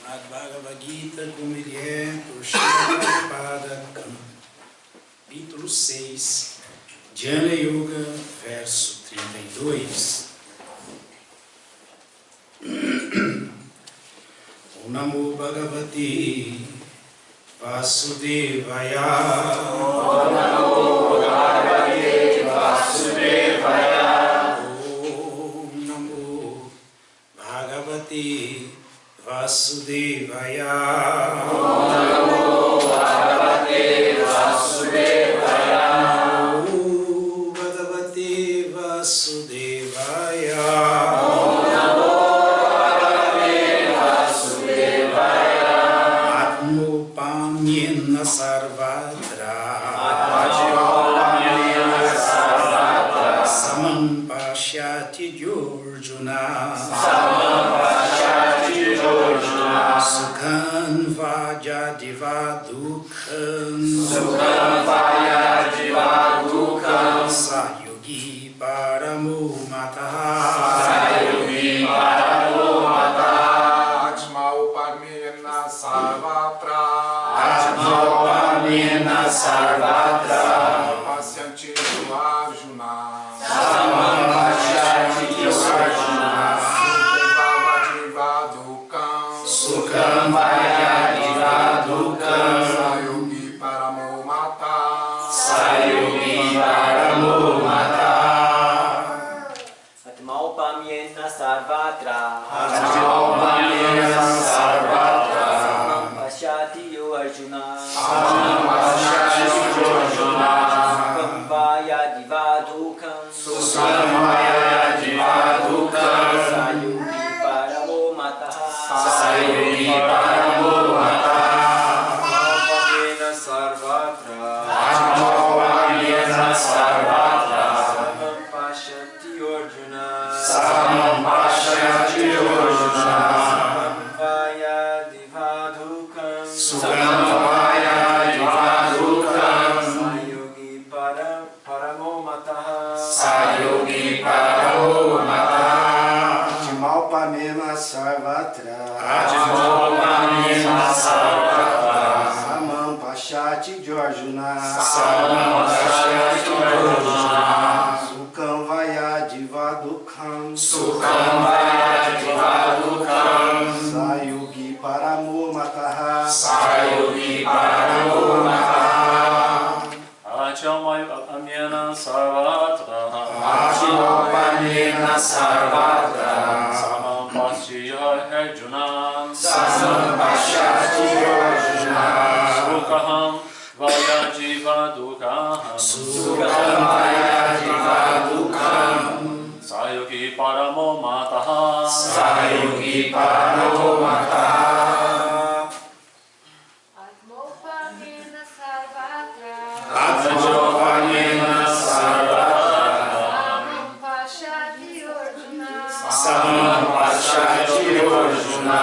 Srimad Bhagavad Gita, como ele é, por Srila Prabhupada, capítulo 6, Jnana Yoga, verso 32. Om Namo Bhagavate Vasudevaya. Om Namo Bhagavate Vasudevaya. Om Namo Bhagavate Vasudevaya. Om Namo Bhagavate Vasudevaya. Namo Bhagavate Vasudevaya. Om Namo Bhagavate Vasudevaya. Atmopamyena sarvatra. Atmopamyena sarvatra. Samam pashyati Arjuna. Samam pashyati Arjuna. Sukhan vajadiva dukkhan. Sukhan vajadiva dukkhan. Sayogi paramo mataha. Sayogi paramo mataha. Atmopamyena sarvatra. Atmopamyena sarvatra. Pasyanti Arjuna. Samam pashyati Arjuna. Sukham Sukham vajadiva dukkhan. Sayogi paramo mataha. Sayogi paramo mataha. Atmopamyena sarvatra. Atmopamyena sarvatra. Samam pashyati Arjuna. Samam pashyati Arjuna. Sukham vajadiva dukkhan. Sukham vajadiva dukkhan. Sayogi paramo mataha. Sayogi paramo mataha. Atmopamyena sarvatra. Atmopamyena sarvatra. Samam pashyati Arjuna. Samam pashyati Arjuna. Sukham vajadiva dukkhan. Sukham vajadiva dukkhan. Sayogi paramo mataha. Sayogi paramo mataha. Atmopamyena sarvatra. Atmopamyena sarvatra. Samam pashyati Arjuna. Samam pashyati Arjuna. Sukham vajadiva dukkhan. Sukham vajadiva dukkhan. Sayogi paramo mataha. Sayogi paramo mataha. Atmopamyena sarvatra. Atmopamyena sarvatra. Samam pashyati Arjuna. Samam pashyati Arjuna. Sukham vajadiva dukkhan. Sukham vajadiva dukkhan. Sayogi paramo mataha. Sayogi paramo mataha. Atmopamyena sarvatra. Atmopamyena sarvatra. Samam pashyati Arjuna. Samam pashyati Arjuna.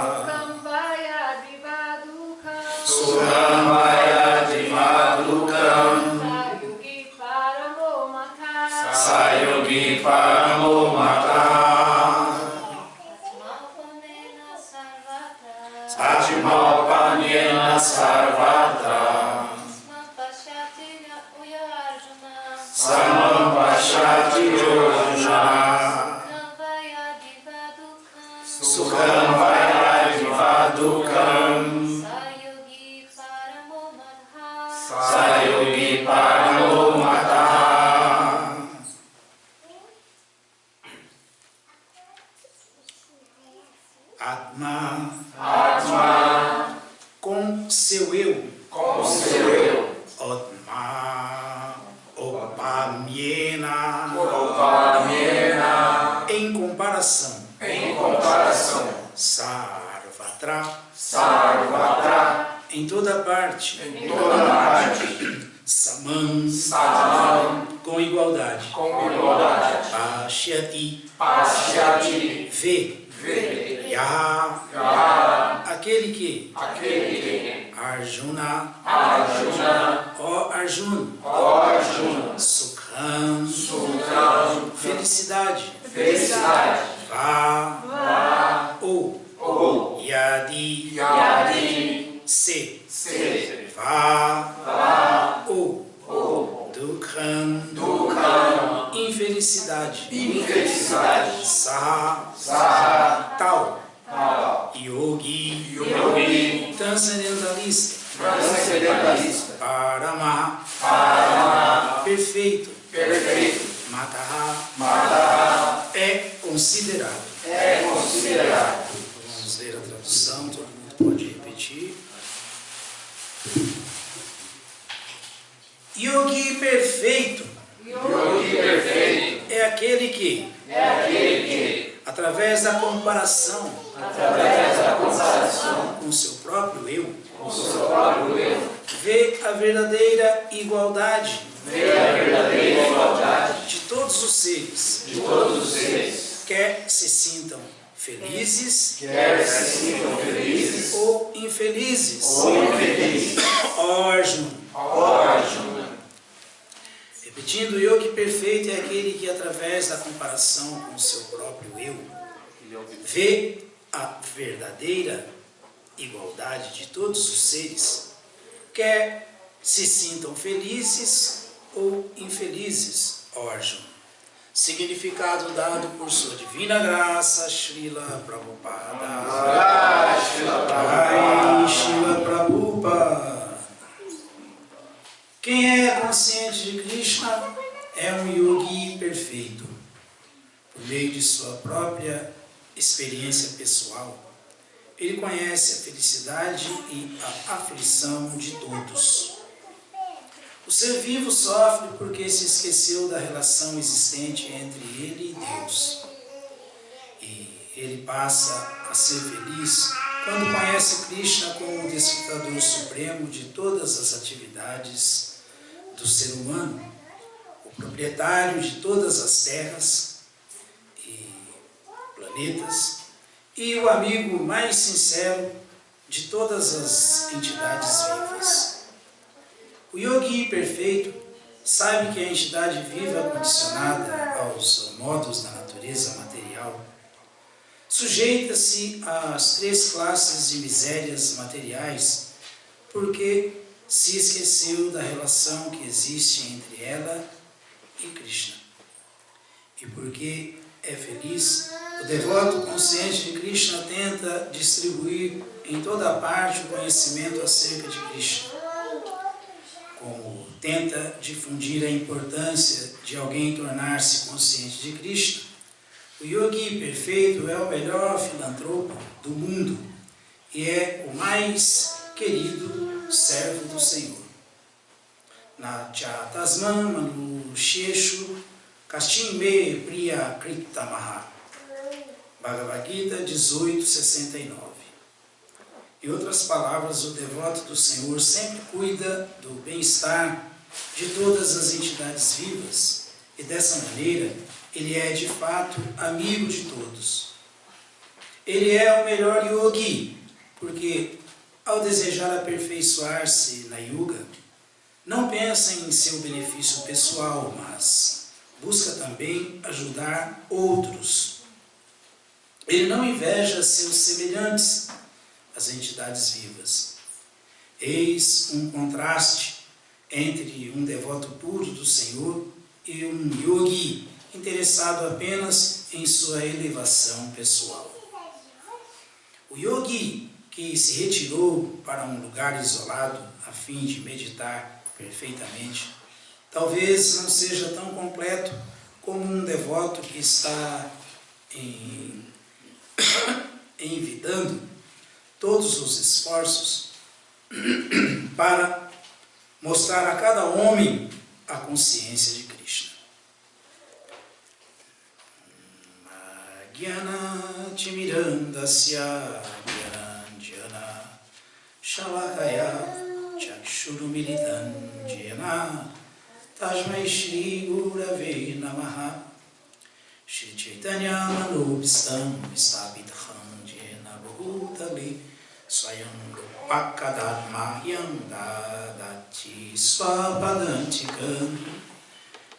Sukham vajadiva dukkhan. Sukham vajadiva dukkhan. Sayogi paramo mataha. Sayogi paramo mataha. Atmopamyena sarvatra. Atmopamyena sarvatra. Samam pashyati Arjuna. Samam pashyati Arjuna. Sukham vajadiva dukkhan. Sukham vajadiva dukkhan. Sayogi paramo mataha. Sayogi paramo mataha. Atma, Atma, com seu eu. com seu eu. Atma, opamyena, Opamyena, em comparação. em comparação. Sarvatra, Sarvatra, em toda parte. em toda parte. Samam, Samam, com igualdade. com igualdade. Pashyati, Pashyati, vê. vê. Yaha, Yaha, aquele que. aquele que. Arjuna, Arjuna, ó Arjuna. ó Arjuna. Sukham, Sukham, felicidade. felicidade. Vá, Vá, ou ou Yadi, Yadi, Se, Se, Va, O, Dukham, Dukham, infelicidade, infelicidade, Saha, Saha, Tal, Tal, Yogi, Yogi, transcendentalista, transcendentalista, Parama, Parama, perfeito, perfeito, Mataha, Mataha, é considerado. é considerado. Vamos ler a tradução, todo mundo pode repetir. Yogi perfeito Yogi perfeito é aquele que, através da comparação com seu próprio eu, vê a verdadeira igualdade de todos os seres, quer se sintam felizes, ou infelizes. Ó Arjuna. Repetindo, o yogi perfeito é aquele que, através da comparação com o seu próprio eu, vê a verdadeira igualdade de todos os seres, quer se sintam felizes ou infelizes, ó Arjuna. Significado dado por sua divina graça, Srila Prabhupada. Jai Srila Prabhupada. Quem é consciente de Krishna é um yogi perfeito. Por meio de sua própria experiência pessoal, ele conhece a felicidade e a aflição de todos. O ser vivo sofre porque se esqueceu da relação existente entre ele e Deus. E ele passa a ser feliz quando conhece Krishna como o desfrutador supremo de todas as atividades do ser humano, o proprietário de todas as terras e planetas, e o amigo mais sincero de todas as entidades vivas. O yogi perfeito sabe que a entidade viva condicionada aos modos da natureza material sujeita-se às 3 classes de misérias materiais porque se esqueceu da relação que existe entre ela e Krishna. E porque é feliz, o devoto consciente de Krishna tenta distribuir em toda parte o conhecimento acerca de Krishna, como tenta difundir a importância de alguém tornar-se consciente de Krishna. O yogi perfeito é o melhor filantropo do mundo e é o mais querido servo do Senhor. Na Chatasman Manu Sheshu Kastin Me Priya Kritamaha, Bhagavad Gita 18:69. Em outras palavras, o devoto do Senhor sempre cuida do bem-estar de todas as entidades vivas e dessa maneira ele é de fato amigo de todos. Ele é o melhor yogi porque ao desejar aperfeiçoar-se na yuga, não pensa em seu benefício pessoal, mas busca também ajudar outros. Ele não inveja seus semelhantes, as entidades vivas. Eis um contraste entre um devoto puro do Senhor e um yogi interessado apenas em sua elevação pessoal. O yogi que se retirou para um lugar isolado a fim de meditar perfeitamente, talvez não seja tão completo como um devoto que está envidando todos os esforços para mostrar a cada homem a consciência de Krishna. Gyana Timirandasya Gyananjana Shalakaya Chakshurumilitan Jena Tasmai Shri Gurave Namaha Shri Chaitanya Manubhistam Vistapitham Jena Bhutale Swayam Rupakadatmahyam Dadati Swapadantikam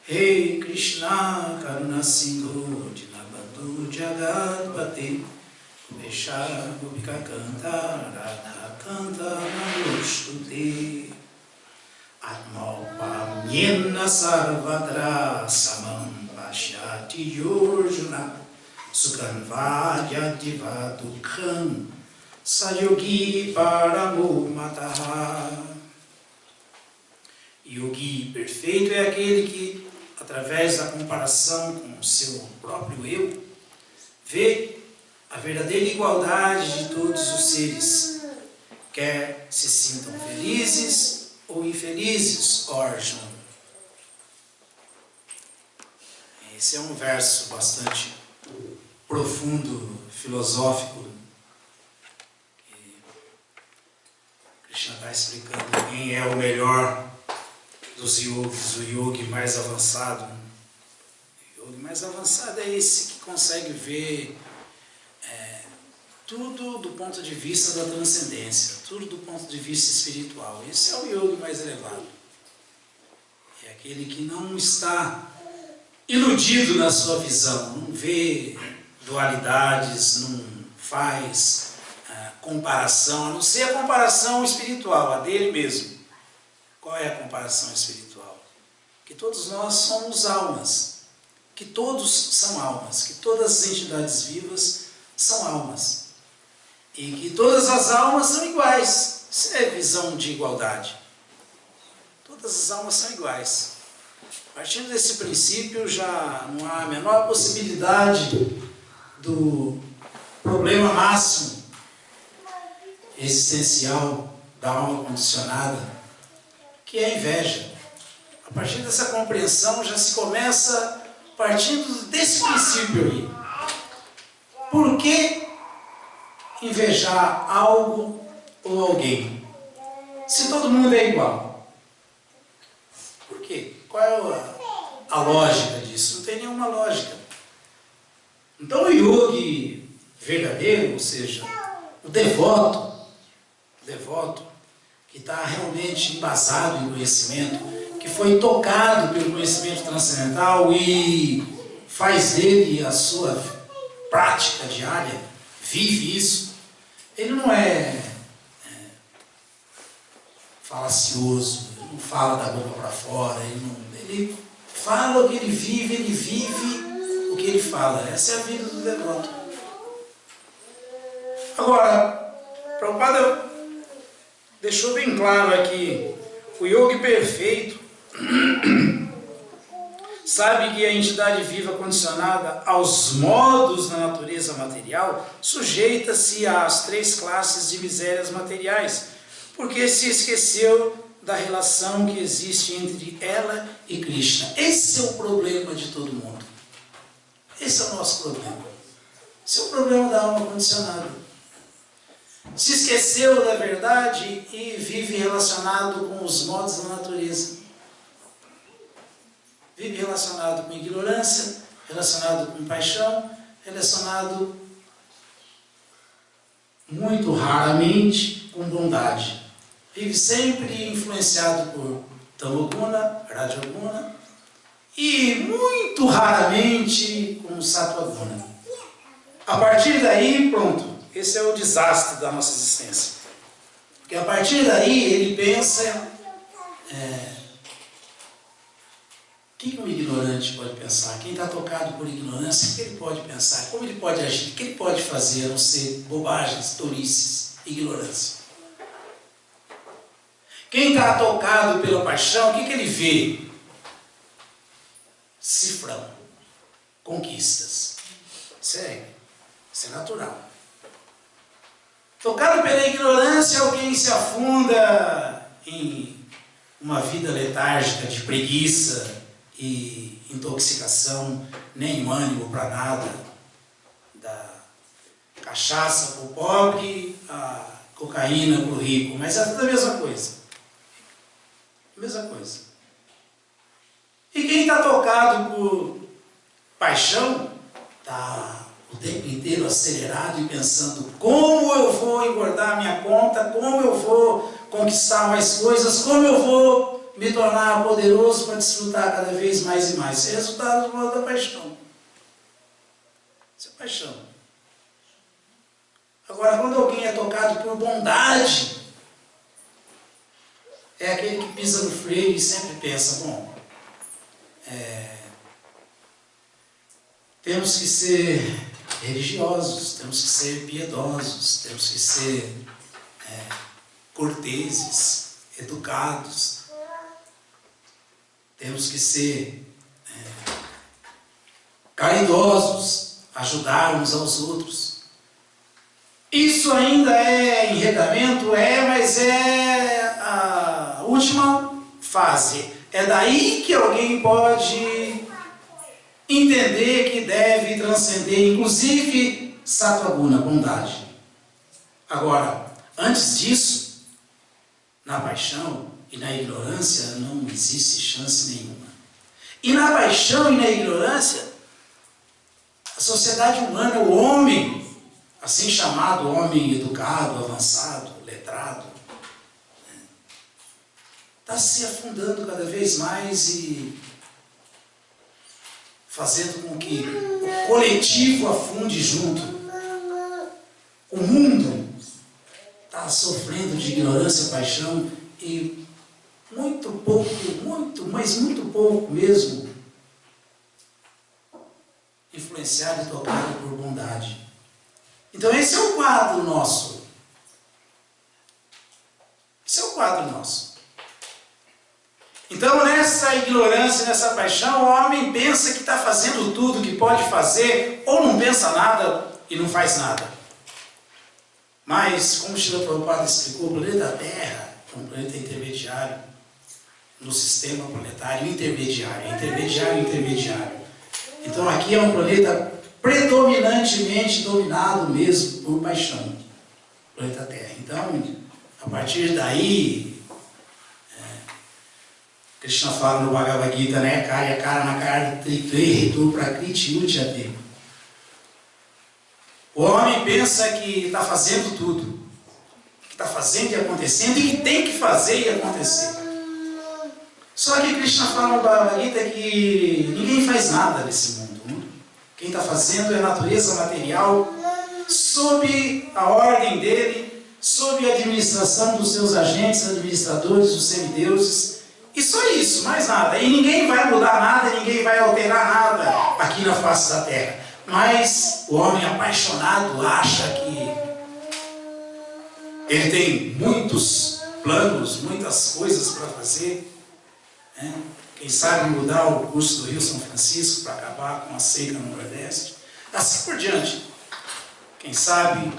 Hey Krishna Karuna Sindhu Dinabandhu Jagatpate Vesha Gopika Kanta Radha Kanta Nanushtuti Atmaupamyena Sarvadra Samam Pashyati Yorjuna Sukhanvaya Divadukham Sayogi Paramo Mataha. Yogi perfeito é aquele que, através da comparação com o seu próprio eu, vê a verdadeira igualdade de todos os seres, quer se sintam felizes ou infelizes, ó Arjuna. Esse é um verso bastante profundo, filosófico, que Krishna está explicando quem é o melhor dos yogis, o yogi mais avançado. O yogi mais avançado é esse que consegue ver tudo do ponto de vista da transcendência, tudo do ponto de vista espiritual. Esse é o yogi mais elevado. É aquele que não está iludido na sua visão, não vê dualidades, não faz comparação, a não ser a comparação espiritual, a dele mesmo. Qual é a comparação espiritual? Que todos nós somos almas, que todos são almas, que todas as entidades vivas são almas. E que todas as almas são iguais. Isso é visão de igualdade. Todas as almas são iguais. Partindo desse princípio, já não há a menor possibilidade do problema máximo existencial da alma condicionada, que é a inveja. A partir dessa compreensão já se começa partindo desse princípio aí. Por que invejar algo ou alguém, se todo mundo é igual? Por quê? Qual é a lógica disso? Não tem nenhuma lógica. Então o yogi verdadeiro, ou seja, o devoto que está realmente embasado em conhecimento, que foi tocado pelo conhecimento transcendental e faz dele a sua prática diária, vive isso, ele não é falacioso, ele não fala da boca para fora, ele fala o que ele vive o que ele fala. Essa é a vida do devoto. Agora, Prabhupada deixou bem claro aqui, o yogi perfeito sabe que a entidade viva condicionada aos modos da natureza material sujeita-se às 3 classes de misérias materiais, porque se esqueceu da relação que existe entre ela e Krishna. Esse é o problema de todo mundo. Esse é o nosso problema. Esse é o problema da alma condicionada. Se esqueceu da verdade e vive relacionado com os modos da natureza. Vive relacionado com ignorância, relacionado com paixão, relacionado muito raramente com bondade. Vive sempre influenciado por Tamoguna, Rajoguna e muito raramente com Sattva-guna. A partir daí, pronto, esse é o desastre da nossa existência. Porque a partir daí ele pensa... O que um ignorante pode pensar? Quem está tocado por ignorância, o que ele pode pensar? Como ele pode agir? O que ele pode fazer a não ser bobagens, tolices, ignorância? Quem está tocado pela paixão, o que ele vê? Cifrão, conquistas. Isso é natural. Tocado pela ignorância, alguém se afunda em uma vida letárgica de preguiça e intoxicação, nem ânimo para nada, da cachaça para o pobre, a cocaína para o rico, mas é tudo a mesma coisa. A mesma coisa. E quem está tocado por paixão, está o tempo inteiro acelerado e pensando como eu vou engordar minha conta, como eu vou conquistar mais coisas, como eu vou me tornar poderoso para desfrutar cada vez mais e mais. Esse é o resultado da paixão. Isso é paixão. Agora, quando alguém é tocado por bondade, é aquele que pisa no freio e sempre pensa, bom, temos que ser religiosos, temos que ser piedosos, temos que ser corteses, educados, temos que ser caridosos, ajudar uns aos outros. Isso ainda é enredamento? Mas é a última fase. É daí que alguém pode entender que deve transcender, inclusive, sattva-guna, bondade. Agora, antes disso, na paixão e na ignorância não existe chance nenhuma. E na paixão e na ignorância, a sociedade humana, o homem, assim chamado homem educado, avançado, letrado, está se afundando cada vez mais e fazendo com que o coletivo afunde junto. O mundo está sofrendo de ignorância, paixão e muito pouco, mas muito pouco mesmo, influenciado e tocado por bondade. Então esse é o quadro nosso. Esse é o quadro nosso. Então nessa ignorância, nessa paixão, o homem pensa que está fazendo tudo que pode fazer, ou não pensa nada e não faz nada. Mas, como Srila Prabhupada explicou, o planeta Terra é um planeta intermediário no sistema planetário intermediário. Então aqui é um planeta predominantemente dominado mesmo por paixão, o planeta Terra. Então, a partir daí, Krishna fala no Bhagavad Gita, né? Karya karana karya trikve hetu prakriti uchate. O homem pensa que está fazendo tudo, que está fazendo e acontecendo, e que tem que fazer e acontecer. Só que Krishna fala no Bhagavad Gita que ninguém faz nada nesse mundo. Quem está fazendo é a natureza material, sob a ordem dele, sob a administração dos seus agentes, administradores, os semideuses. E só isso, mais nada. E ninguém vai mudar nada, ninguém vai alterar nada aqui na face da Terra. Mas o homem apaixonado acha que ele tem muitos planos, muitas coisas para fazer. Quem sabe mudar o curso do Rio São Francisco para acabar com a seca no Nordeste. Assim por diante. Quem sabe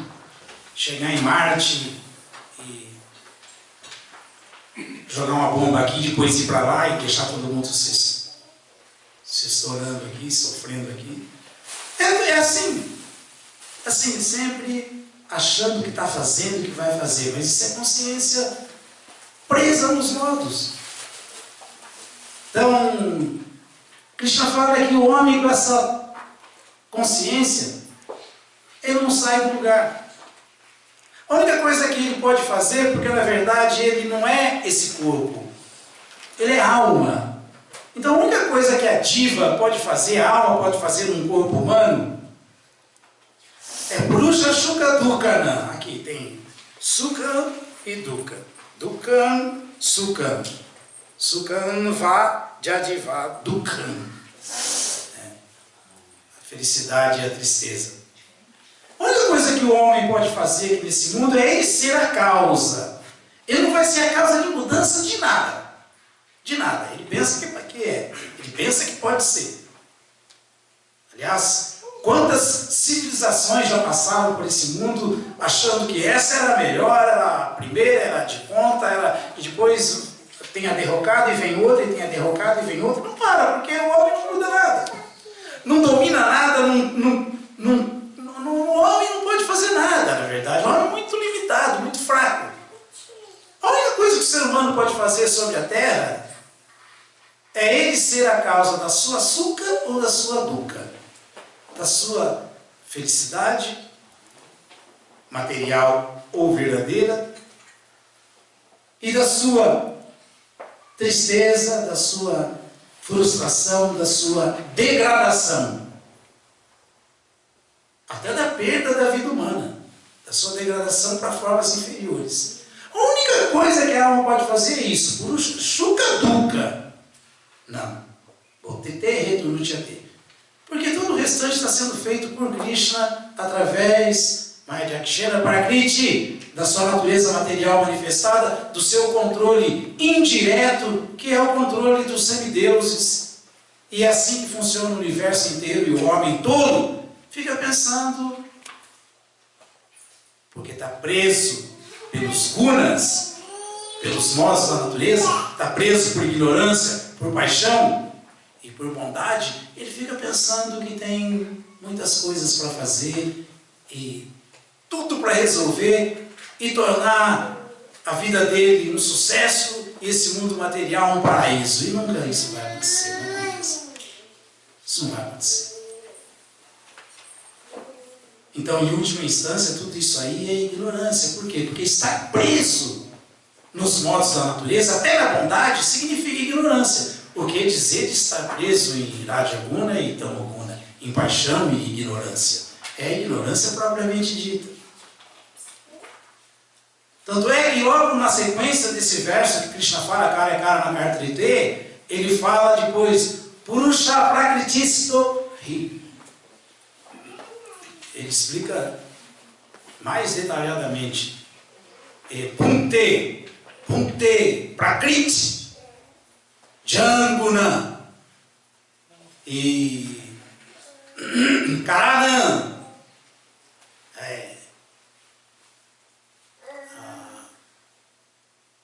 chegar em Marte e jogar uma bomba aqui, depois ir para lá e deixar todo mundo se estourando aqui, sofrendo aqui. É assim, sempre achando que está fazendo, que vai fazer, mas isso é consciência presa nos modos. Então, Krishna fala que o homem com essa consciência, ele não sai do lugar. A única coisa que ele pode fazer, porque na verdade ele não é esse corpo, ele é alma. Então a única coisa que a diva pode fazer, a alma pode fazer num corpo humano, é Purusha Sukha Dukkhana. Aqui tem Sukha e Dukkha. Dukkha, Sukha. Sukhan va jadiva Dukkhan. A felicidade e a tristeza. A única coisa que o homem pode fazer aqui nesse mundo é ele ser a causa. Ele não vai ser a causa de mudança de nada. De nada. Ele pensa que é. Ele pensa que pode ser. Aliás, quantas civilizações já passaram por esse mundo achando que essa era a melhor, era a primeira, era de ponta, e depois tem a derrocada e vem outra, e tem a derrocada e vem outra. Não para, porque o homem não muda nada. Não domina nada, o homem não pode fazer nada, na verdade. O homem é muito limitado, muito fraco. A única coisa que o ser humano pode fazer sobre a Terra é ele ser a causa da sua sukha ou da sua dukkha, da sua felicidade material ou verdadeira e da sua tristeza, da sua frustração, da sua degradação, até da perda da vida humana, da sua degradação para formas inferiores. A única coisa que a alma pode fazer é isso, por chucaduca. Não. Porque todo o restante está sendo feito por Krishna através Mayadhyakshana Prakriti, da sua natureza material manifestada, do seu controle indireto, que é o controle dos semideuses. E é assim que funciona o universo inteiro, e o homem todo fica pensando, porque está preso pelos gunas, pelos modos da natureza, está preso por ignorância, por paixão e por bondade, ele fica pensando que tem muitas coisas para fazer e tudo para resolver e tornar a vida dele um sucesso e esse mundo material um paraíso. E nunca isso vai acontecer, nunca isso não vai acontecer. Então, em última instância, tudo isso aí é ignorância. Por quê? Porque estar preso nos modos da natureza, até na bondade, significa ignorância. Porque dizer de estar preso em Rajaguna e Tamoguna, em paixão e ignorância, é ignorância propriamente dita. Tanto é que logo na sequência desse verso que Krishna fala, Kara Kara Nakartrite, ele fala depois, Purusha Prakritisto Hi. Ele explica mais detalhadamente. Punte, Prakriti, Janguna e Karanam.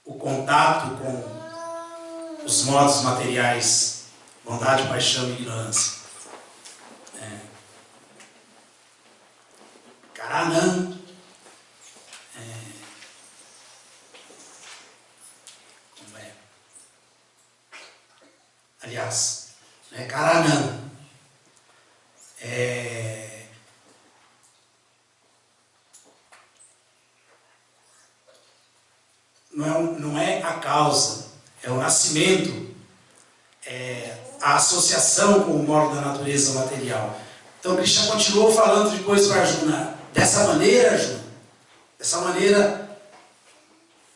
O contato com os modos materiais, bondade, paixão e ignorância. Karanam. Como é? Aliás, Karanam. Não é a causa, é o nascimento, é a associação com o modo da natureza material. Então Krishna continuou falando depois para Arjuna, dessa maneira, Arjuna, dessa maneira,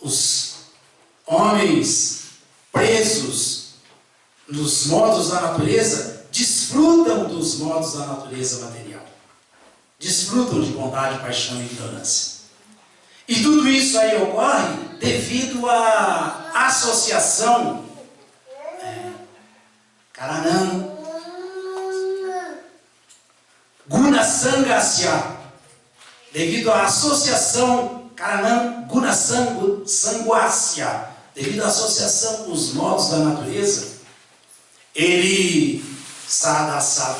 os homens presos nos modos da natureza desfrutam dos modos da natureza material. Desfrutam de bondade, paixão e ignorância. E tudo isso aí ocorre devido à associação Karanam Gunasangasya, devido à associação Karanam Gunasangasya, devido à associação com os modos da natureza, ele Sadasya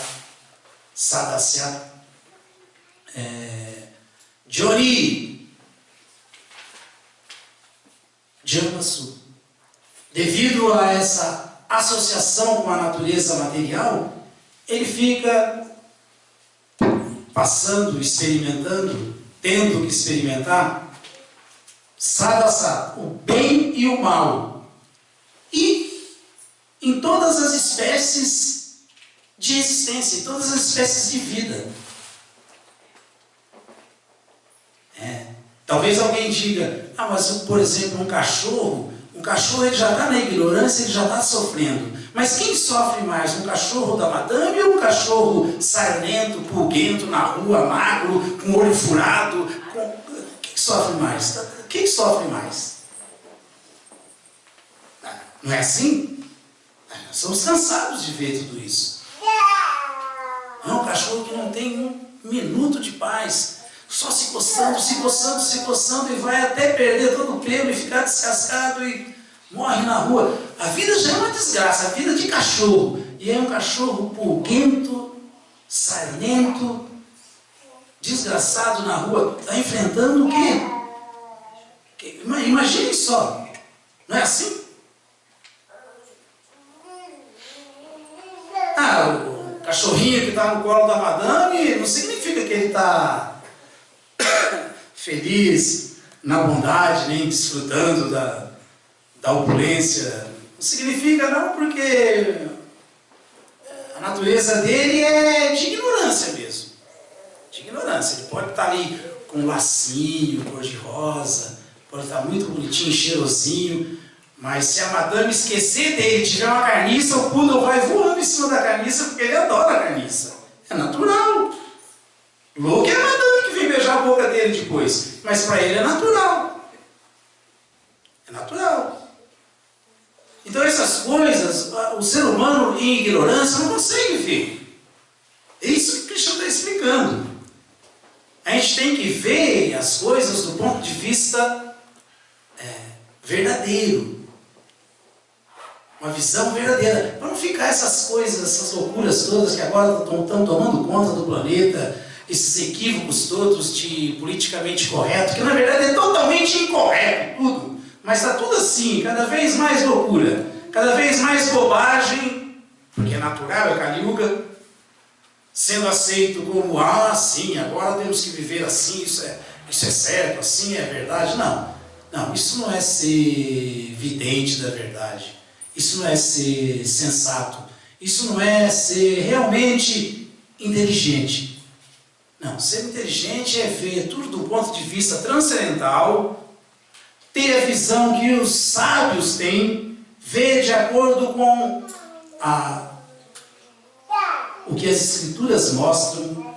Jori Jamasu. Devido a essa associação com a natureza material, ele fica passando, experimentando, tendo que experimentar sadasa, o bem e o mal. E em todas as espécies de existência, em todas as espécies de vida. Talvez alguém diga, mas por exemplo, um cachorro ele já está na ignorância, ele já está sofrendo. Mas quem sofre mais, um cachorro da madame ou um cachorro sarnento, pulguento, na rua, magro, com olho furado? Quem sofre mais? Quem sofre mais? Não é assim? Nós somos cansados de ver tudo isso. É um cachorro que não tem um minuto de paz. Só se coçando e vai até perder todo o pelo e ficar descascado e morre na rua. A vida já é uma desgraça, a vida de cachorro. E é um cachorro pulguento, sarnento, desgraçado na rua. Está enfrentando o quê? Imagine só. Não é assim? O cachorrinho que está no colo da madame não significa que ele está feliz na bondade, nem desfrutando da opulência. Não significa não, porque a natureza dele é de ignorância mesmo. De ignorância. Ele pode estar ali com lacinho, cor-de-rosa, pode estar muito bonitinho, cheirosinho, mas se a madame esquecer dele, tiver uma carniça, o poodle vai voando em cima da carniça, porque ele adora a carniça. É natural. Louco é a madame que vem beijar a boca dele depois, mas para ele é natural. É natural. Então essas coisas, o ser humano em ignorância não consegue ver. É isso que Cristo está explicando. A gente tem que ver as coisas do ponto de vista verdadeiro. Uma visão verdadeira. Para não ficar essas coisas, essas loucuras todas que agora estão tomando conta do planeta, esses equívocos todos de politicamente correto, que na verdade é totalmente incorreto tudo. Mas está tudo assim, cada vez mais loucura, cada vez mais bobagem, porque é natural, é Kali Yuga, sendo aceito como, sim, agora temos que viver assim, isso é certo, assim é verdade. Não, isso não é ser vidente da verdade. Isso não é ser sensato. Isso não é ser realmente inteligente. Não, ser inteligente é ver tudo do ponto de vista transcendental, ter a visão que os sábios têm, ver de acordo com o que as Escrituras mostram.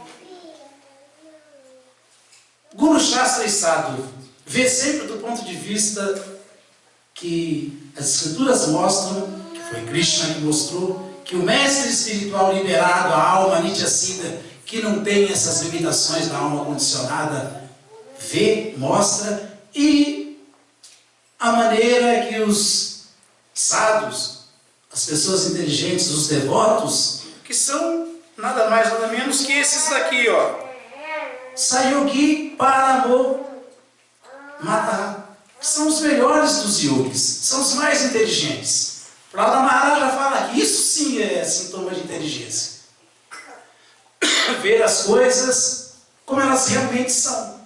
Guru Shastra e Sadhu, ver sempre do ponto de vista que as Escrituras mostram, que foi Krishna que mostrou, que o mestre espiritual liberado, a alma Nitya Siddha, que não tem essas limitações da alma condicionada, vê, mostra, e a maneira que os sadhus, as pessoas inteligentes, os devotos, que são nada mais nada menos que esses daqui, Sayogi Paramo Mata, que são os melhores dos yogis, são os mais inteligentes. Prahlada Maharaja fala que isso sim é sintoma de inteligência. Ver as coisas como elas realmente são.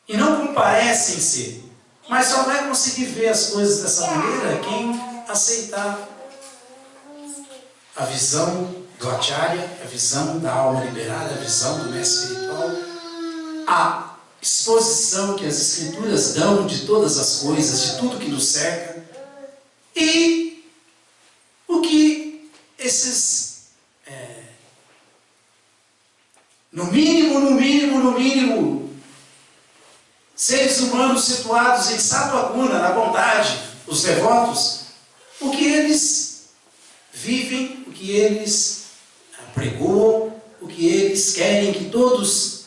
E não como parecem ser. Mas só vai conseguir ver as coisas dessa maneira quem aceitar a visão do Acharya, a visão da alma liberada, a visão do mestre espiritual, a exposição que as Escrituras dão de todas as coisas, de tudo que nos cerca, e o que esses, no mínimo, seres humanos situados em Sattva Guna, na bondade, os devotos, o que eles vivem, o que eles pregam, o que eles querem que todos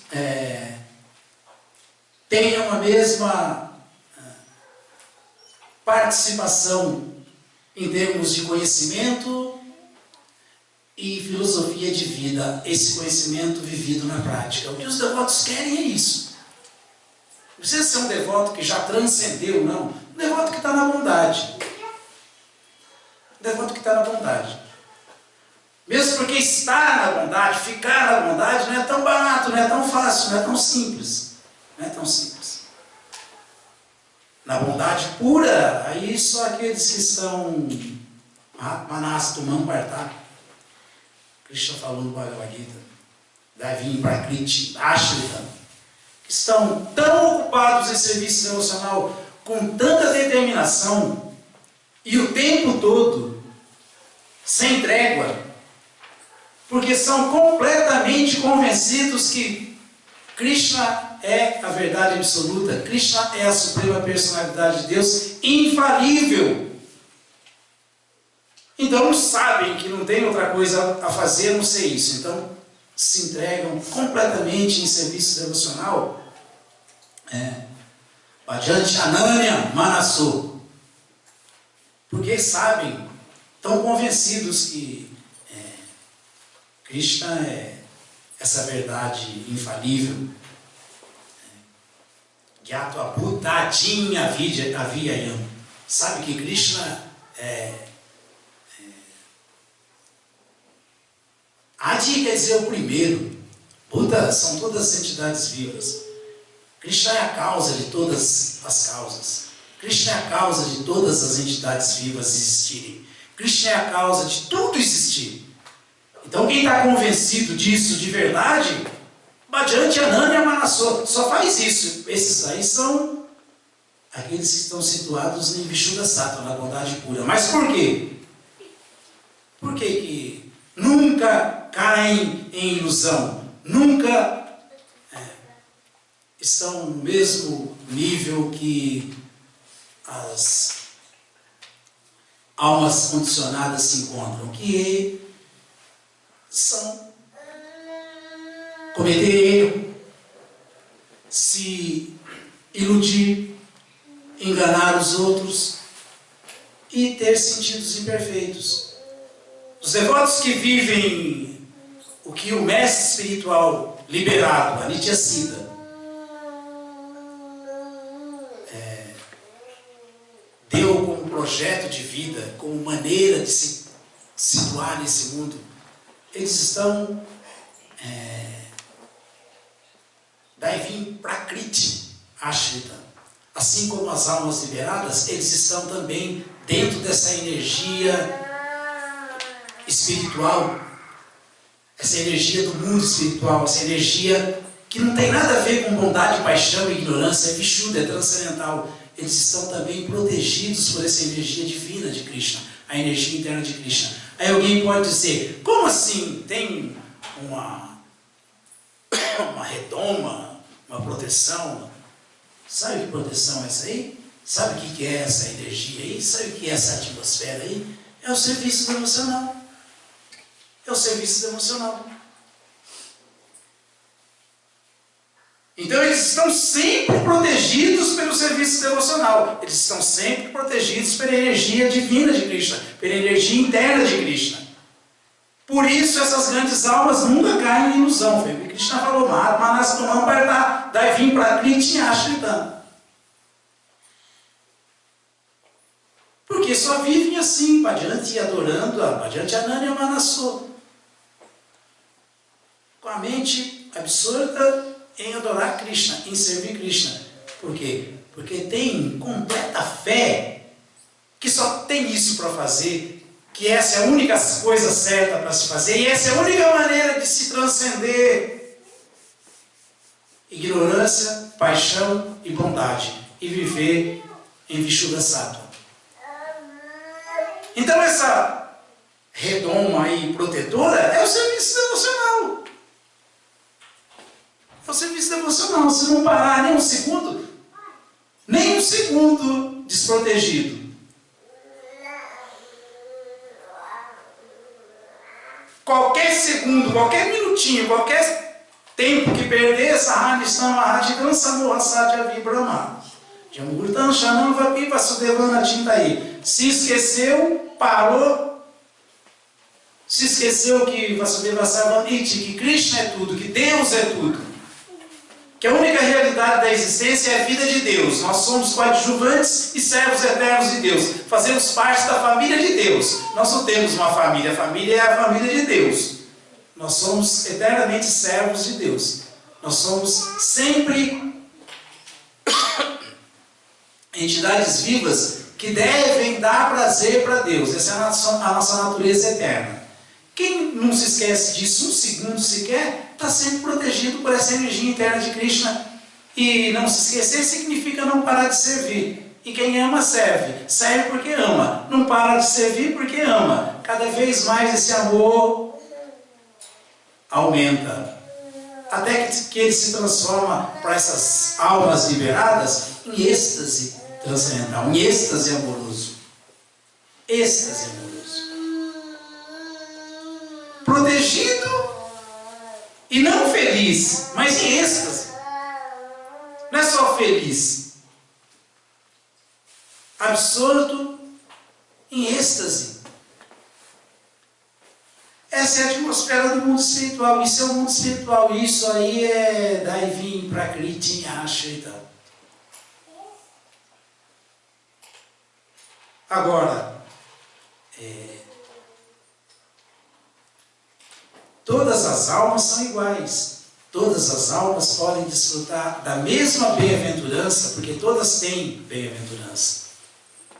tenham a mesma participação em termos de conhecimento e filosofia de vida, esse conhecimento vivido na prática. O que os devotos querem é isso. Não precisa ser um devoto que já transcendeu, não. Um devoto que está na bondade. Um devoto que está na bondade. Mesmo porque estar na bondade, ficar na bondade, não é tão barato, não é tão fácil, não é tão simples. Não é tão simples. Na bondade pura, aí só aqueles que estão Manas Tumam Parta. Krishna falou no Bhagavad Gita. Davim Prakriti Ashrita. Que estão tão ocupados em serviço devocional, com tanta determinação, e o tempo todo, sem trégua, porque são completamente convencidos que Krishna é a verdade absoluta, Krishna é a suprema personalidade de Deus, infalível. Então sabem que não tem outra coisa a fazer a não ser isso. Então se entregam completamente em serviço devocional. Bhajanti Ananya Manaso. Porque sabem, estão convencidos que Krishna é essa verdade infalível. Gyato Abhutadin Aviyayam. Sabe que Krishna Adi quer dizer o primeiro. Buda são todas as entidades vivas. Krishna é a causa de todas as causas. Krishna é a causa de todas as entidades vivas existirem. Krishna é a causa de tudo existir. Então quem está convencido disso de verdade, Bhajante, Ananya, Manassô, só faz isso. Esses aí são aqueles que estão situados em Vishuddha Sattva, na bondade pura. Mas por quê? Por que nunca caem em ilusão? Nunca estão no mesmo nível que as almas condicionadas se encontram, que são cometer erro, se iludir, enganar os outros e ter sentidos imperfeitos. Os devotos que vivem o que o mestre espiritual liberado, a Nityasiddha, deu como projeto de vida, como maneira de se situar nesse mundo, eles estão Daivim Prakriti Ashrita. Assim como as almas liberadas, eles estão também dentro dessa energia espiritual, essa energia do mundo espiritual, essa energia que não tem nada a ver com bondade, paixão e ignorância, é Vishuddha, é transcendental. Eles estão também protegidos por essa energia divina de Krishna, a energia interna de Krishna. Aí alguém pode dizer, como assim tem uma redoma, uma proteção? Sabe que proteção é essa aí? Sabe o que é essa energia aí? Sabe o que é essa atmosfera aí? É o serviço devocional. É o serviço devocional. Então eles estão sempre protegidos pelo serviço devocional. Eles estão sempre protegidos pela energia divina de Krishna, pela energia interna de Krishna. Por isso essas grandes almas nunca caem em ilusão. Foi o que Krishna falou, Manastumam Parta, Daivim Prakriti Ashrita. Porque só vivem assim, Bhajante adorando a Bhajante Ananya Manassô, com a mente absorta em adorar Krishna, em servir Krishna. Por quê? Porque tem completa fé que só tem isso para fazer, que essa é a única coisa certa para se fazer, e essa é a única maneira de se transcender ignorância, paixão e bondade, e viver em Vishuddha Sattva. Então essa redoma aí protetora é o serviço devocional. É o serviço devocional. Se não parar nem um segundo desprotegido, qualquer segundo, qualquer minutinho, qualquer tempo que perder, essa Radhistam Mahadikansa Mohasadya Vibrahma. Jamurtam Shanam Vapi Vasudevana Tintaí. Se esqueceu, parou, se esqueceu que Vasudeva Sarvaniti, que Krishna é tudo, que Deus é tudo, que a única realidade da existência é a vida de Deus. Nós somos coadjuvantes e servos eternos de Deus. Fazemos parte da família de Deus. Nós não temos uma família, a família é a família de Deus. Nós somos eternamente servos de Deus. Nós somos sempre entidades vivas que devem dar prazer para Deus. Essa é a nossa natureza eterna. Quem não se esquece disso um segundo sequer, está sempre protegido por essa energia interna de Krishna. E não se esquecer significa não parar de servir. E quem ama, serve. Serve porque ama. Não para de servir porque ama. Cada vez mais esse amor aumenta. Até que ele se transforma para essas almas liberadas em êxtase transcendental, em êxtase amoroso. Êxtase amoroso. Protegido e não feliz, mas em êxtase. Não é só feliz. Absorto em êxtase. Essa é a atmosfera do mundo espiritual. Isso é o mundo espiritual. Isso aí é Daivim Prakriti Ashrita. Agora, todas as almas são iguais. Todas as almas podem desfrutar da mesma bem-aventurança, porque todas têm bem-aventurança.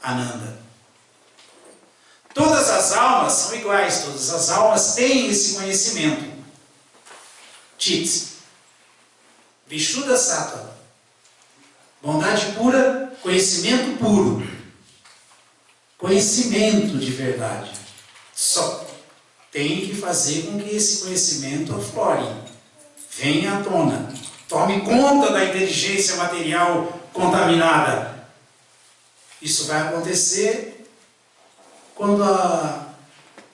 Ananda. Todas as almas são iguais, todas as almas têm esse conhecimento. Chit. Vishuddha Sattva. Bondade pura, conhecimento puro. Conhecimento de verdade. Só tem que fazer com que esse conhecimento aflore, venha à tona, tome conta da inteligência material contaminada. Isso vai acontecer quando a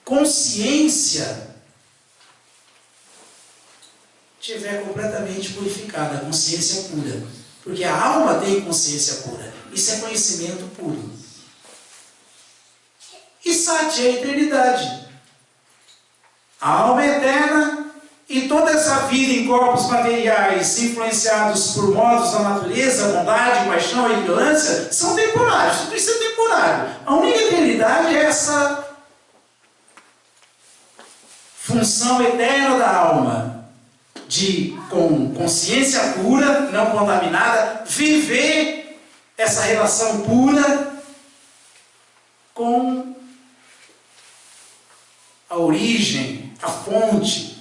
consciência estiver completamente purificada, a consciência pura. Porque a alma tem consciência pura. Isso é conhecimento puro. E Sati é a eternidade. A alma é eterna e toda essa vida em corpos materiais influenciados por modos da natureza, bondade, paixão e ignorância, são temporários. Tudo isso é temporário. A única eternidade é essa função eterna da alma de, com consciência pura, não contaminada, viver essa relação pura com a origem, a fonte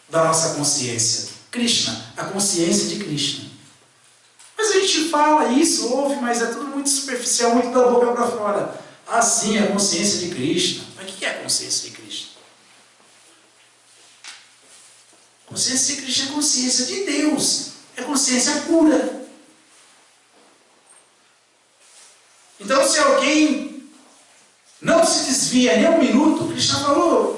da nossa consciência. Krishna, a consciência de Krishna. Mas a gente fala isso, ouve, mas é tudo muito superficial, muito da boca para fora. Ah, sim, a consciência de Krishna. Mas o que é a consciência de Krishna? Consciência de Krishna é consciência de Deus. É consciência pura. Então, se alguém não se desvia nem um minuto, Krishna falou,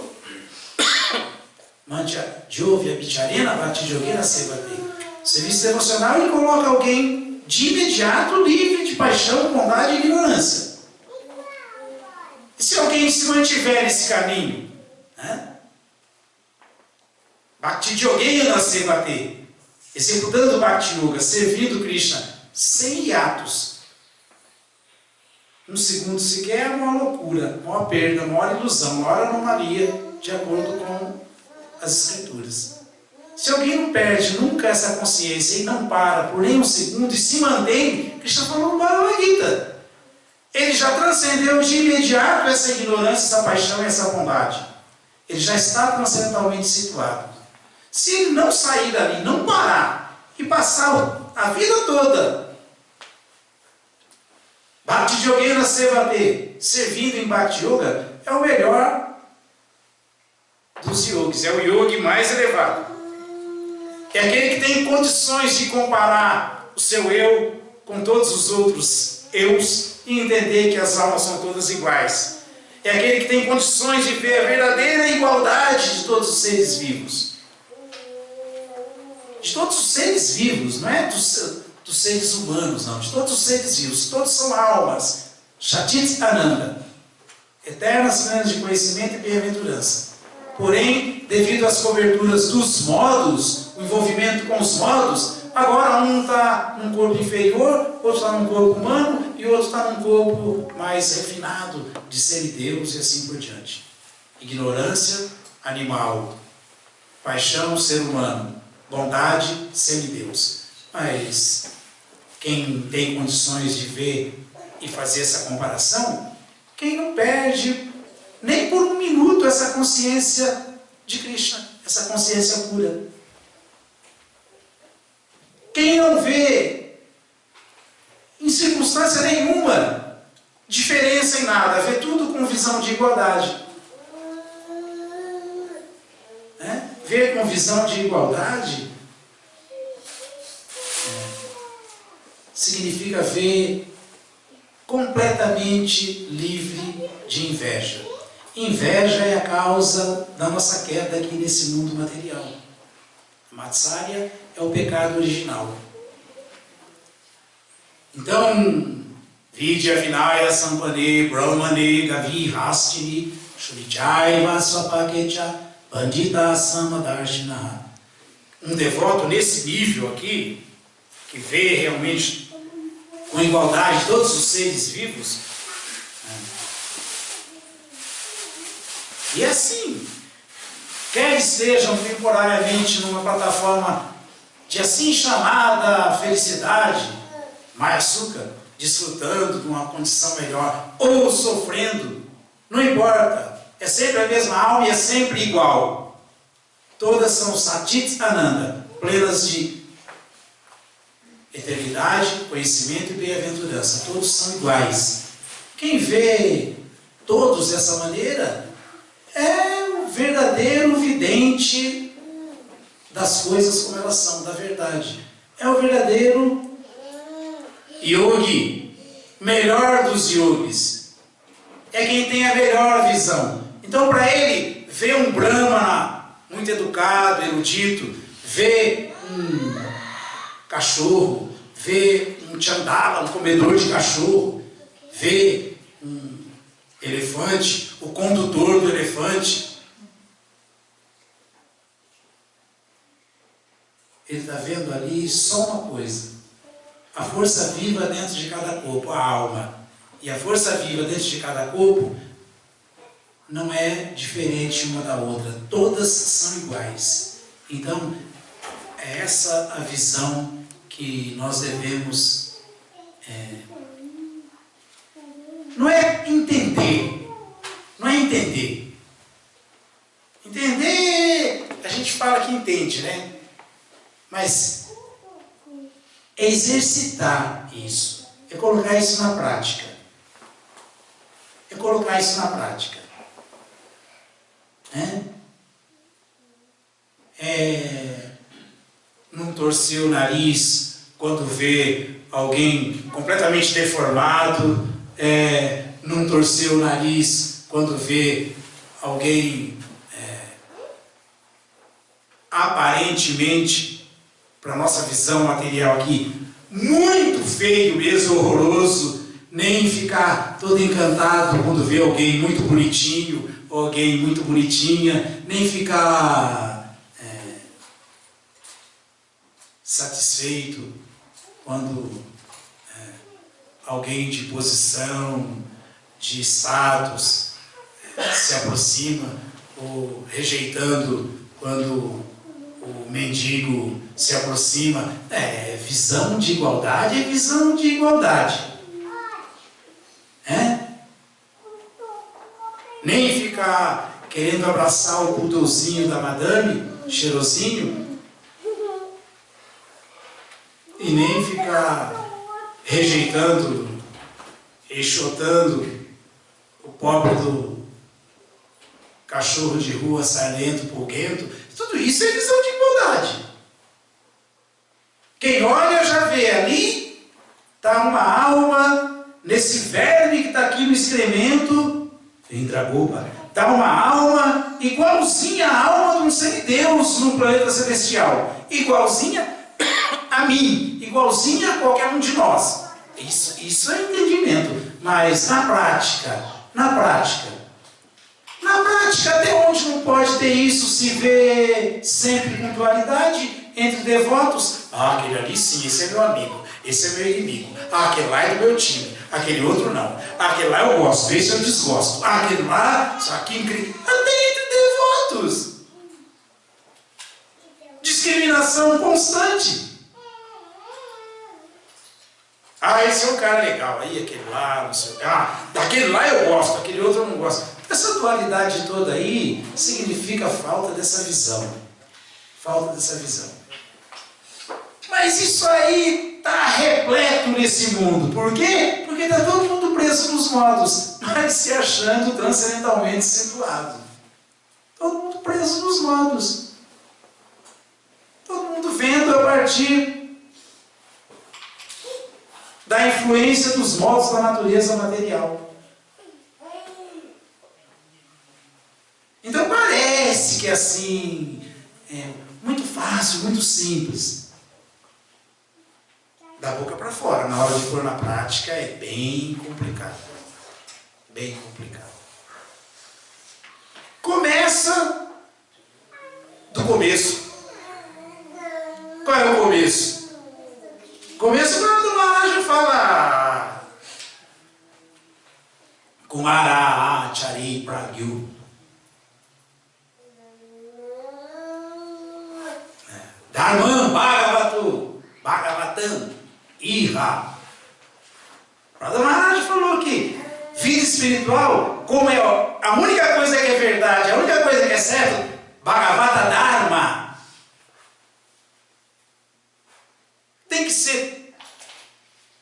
serviço devocional, ele coloca alguém de imediato livre de paixão, bondade e ignorância. E se alguém se mantiver nesse caminho, Bhakti Yogena Sevate, executando Bhakti Yoga, servindo Krishna, sem hiatos, um segundo sequer é uma loucura, uma perda, uma ilusão, uma anomalia, de acordo com as Escrituras. Se alguém não perde nunca essa consciência e não para por nem um segundo e se mantém, Krishna falou no Bhagavad Gita, ele já transcendeu de imediato essa ignorância, essa paixão e essa bondade. Ele já está transcendentalmente situado. Se ele não sair dali, não parar e passar a vida toda Bhakti Yogena Sevate, servindo em Bhakti Yoga, é o melhor dos yogis, é o yogi mais elevado. É aquele que tem condições de comparar o seu eu com todos os outros eus e entender que as almas são todas iguais. É aquele que tem condições de ver a verdadeira igualdade de todos os seres vivos. De todos os seres vivos, não é dos seres humanos, não. De todos os seres vivos, todos são almas. Shatit Ananda, eternas plenas de conhecimento e bem-aventurança. Porém, devido às coberturas dos modos, o envolvimento com os modos, agora um está num corpo inferior, outro está num corpo humano e outro está num corpo mais refinado de semideus e assim por diante. Ignorância, animal. Paixão, ser humano. Bondade, semideus. Mas quem tem condições de ver e fazer essa comparação, quem não perde nem por um minuto essa consciência de Krishna, essa consciência pura. Quem não vê em circunstância nenhuma diferença em nada, vê tudo com visão de igualdade. Ver com visão de igualdade significa ver completamente livre de inveja. Inveja é a causa da nossa queda aqui nesse mundo material. Matsarya é o pecado original. Então, Vidya Vinaya Sampane Brahmane Gavi Hastini Shurijaiva Swapakecha Bandita Samadarshina. Um devoto nesse nível aqui, que vê realmente com igualdade todos os seres vivos, e assim, quer estejam temporariamente numa plataforma de assim chamada felicidade, Mayasuka, desfrutando de uma condição melhor, ou sofrendo, não importa. É sempre a mesma alma e é sempre igual. Todas são Satit Ananda, plenas de eternidade, conhecimento e bem-aventurança. Todos são iguais. Quem vê todos dessa maneira é o verdadeiro vidente das coisas como elas são, da verdade. É o verdadeiro yogi, melhor dos yogis. É quem tem a melhor visão. Então, para ele, ver um brahmana muito educado, erudito, ver um cachorro, ver um chandala, um comedor de cachorro, ver um elefante, o condutor do elefante, ele está vendo ali só uma coisa: a força viva dentro de cada corpo, a alma. E a força viva dentro de cada corpo não é diferente uma da outra, todas são iguais. Então, é essa a visão que nós devemos, não é entender, não é entender. Entender, a gente fala que entende, né? Mas é exercitar isso, é colocar isso na prática. É colocar isso na prática. Não torcer o nariz quando vê alguém completamente deformado, não torcer o nariz quando vê alguém aparentemente, para a nossa visão material aqui, muito feio mesmo, horroroso, nem ficar todo encantado quando vê alguém muito bonitinho, ou alguém muito bonitinha, nem ficar satisfeito quando alguém de posição, de status se aproxima, ou rejeitando quando o mendigo se aproxima. Visão de igualdade é visão de igualdade. Nem ficar querendo abraçar o buldolzinho da madame, cheirosinho, e nem ficar rejeitando, enxotando o pobre do cachorro de rua, sarnento, pulguento. Tudo isso é visão de igualdade. Quem olha já vê ali, está uma alma, nesse verme que está aqui no excremento, Indragopa, está uma alma igualzinha à alma de um semideus num planeta celestial, igualzinha a mim, igualzinha a qualquer um de nós. Isso é entendimento. Mas na prática, até onde não pode ter isso, se vê sempre com dualidade entre devotos. Aquele ali sim, esse é meu amigo, esse é meu inimigo. Aquele lá é do meu time, aquele outro não. Aquele lá eu gosto, esse eu desgosto. Aquele lá, só que até entre devotos. Discriminação constante. Esse é um cara legal, aí aquele lá, não sei o que. Daquele lá eu gosto, daquele outro eu não gosto. Essa dualidade toda aí significa falta dessa visão. Falta dessa visão. Mas isso aí está repleto nesse mundo. Por quê? Porque está todo mundo preso nos modos, mas se achando transcendentalmente situado. Todo mundo preso nos modos. Todo mundo vendo a partir da influência dos modos da natureza material. Então parece que assim, muito fácil, muito simples. Da boca para fora, na hora de pôr na prática é bem complicado. Bem complicado. Começa do começo. Qual é o começo? Começo quando o Maharaja fala Kumara Achari Pragyu. Dharman Bhagavatam Iha. O Maharaja falou que vida espiritual, como é a única coisa que é verdade, a única coisa que é certo, Bhagavata Dharma, tem que ser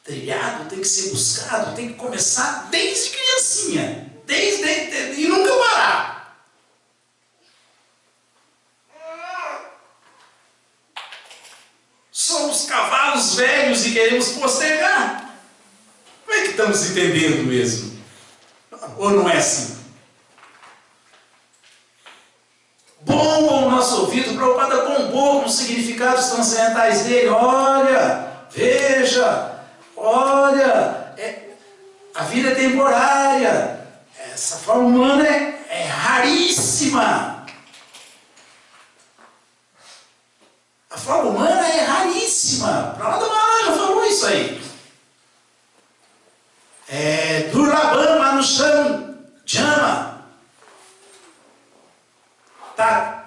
trilhado, tem que ser buscado, tem que começar desde criancinha, e nunca parar. Somos cavalos velhos e queremos postergar. Como é que estamos entendendo mesmo? Ou não é assim? Bom ao nosso ouvido, preocupada com pouco os significados transcendentais dele. Olha, veja, olha, a vida é temporária. Essa forma humana é raríssima. A forma humana é raríssima. Prabhupada Maharaj já falou isso aí. Durlabham Manusham Jama Tat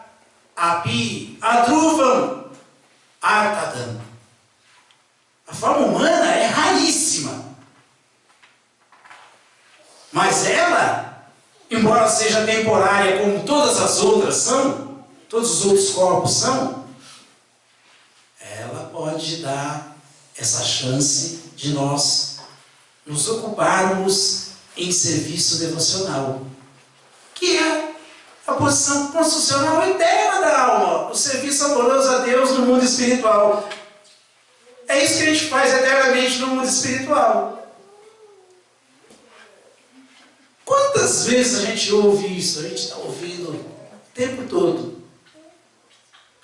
Api Adruvam Artadam. A forma humana é raríssima. Mas ela, embora seja temporária como todas as outras são, todos os outros corpos são, ela pode dar essa chance de nós nos ocuparmos em serviço devocional, que é a posição constitucional eterna da alma, o serviço amoroso a Deus no mundo espiritual. É isso que a gente faz eternamente no mundo espiritual. Quantas vezes a gente ouve isso? A gente está ouvindo o tempo todo.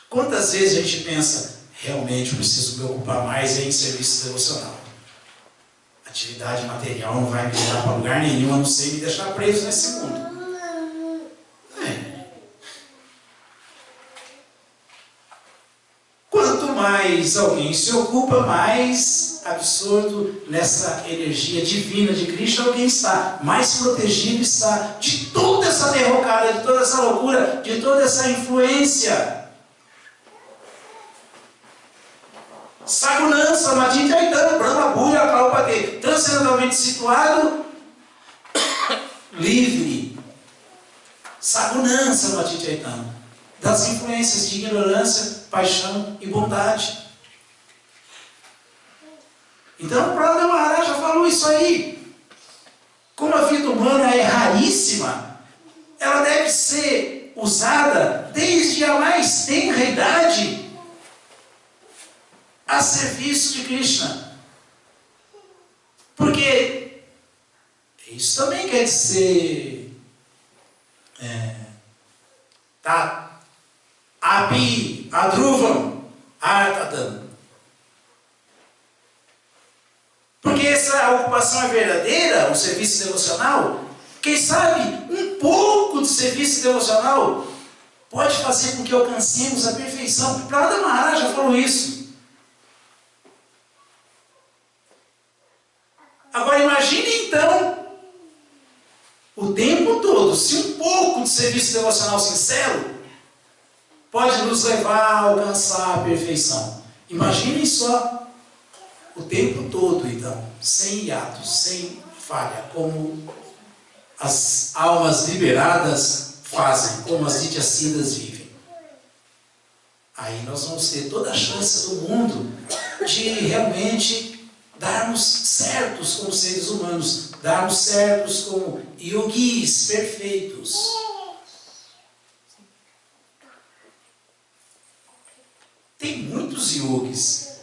Quantas vezes a gente pensa, realmente eu preciso me ocupar mais em serviço devocional? Atividade material não vai me levar para lugar nenhum, a não ser me deixar preso nesse mundo. Quanto mais alguém se ocupa, mais absorto nessa energia divina de Krishna alguém está, mais protegido está de toda essa derrocada, de toda essa loucura, de toda essa influência. Sagunança, Madhityaitana, Brahma, Bhuya, Kalpate, transcendentalmente situado, livre. Sagunança, Madhityaitana, das influências de ignorância, paixão e bondade. Então o Prabhupada Maharaj já falou isso aí. Como a vida humana é raríssima, ela deve ser usada desde a mais tenra idade a serviço de Krishna. Porque isso também quer dizer Api, Adruvam, Artadam. Porque essa ocupação é verdadeira, o serviço devocional. Quem sabe um pouco de serviço devocional pode fazer com que alcancemos a perfeição. O Prabhupada Maharaj já falou isso. Agora imagine então o tempo todo, se um pouco de serviço devocional sincero pode nos levar a alcançar a perfeição. Imaginem só o tempo todo, então, sem hiatos, sem falha, como as almas liberadas fazem, como as Nityasiddhas vivem. Aí nós vamos ter toda a chance do mundo de realmente darmos certos como seres humanos, darmos certos como yogis perfeitos. Tem muitos yogis,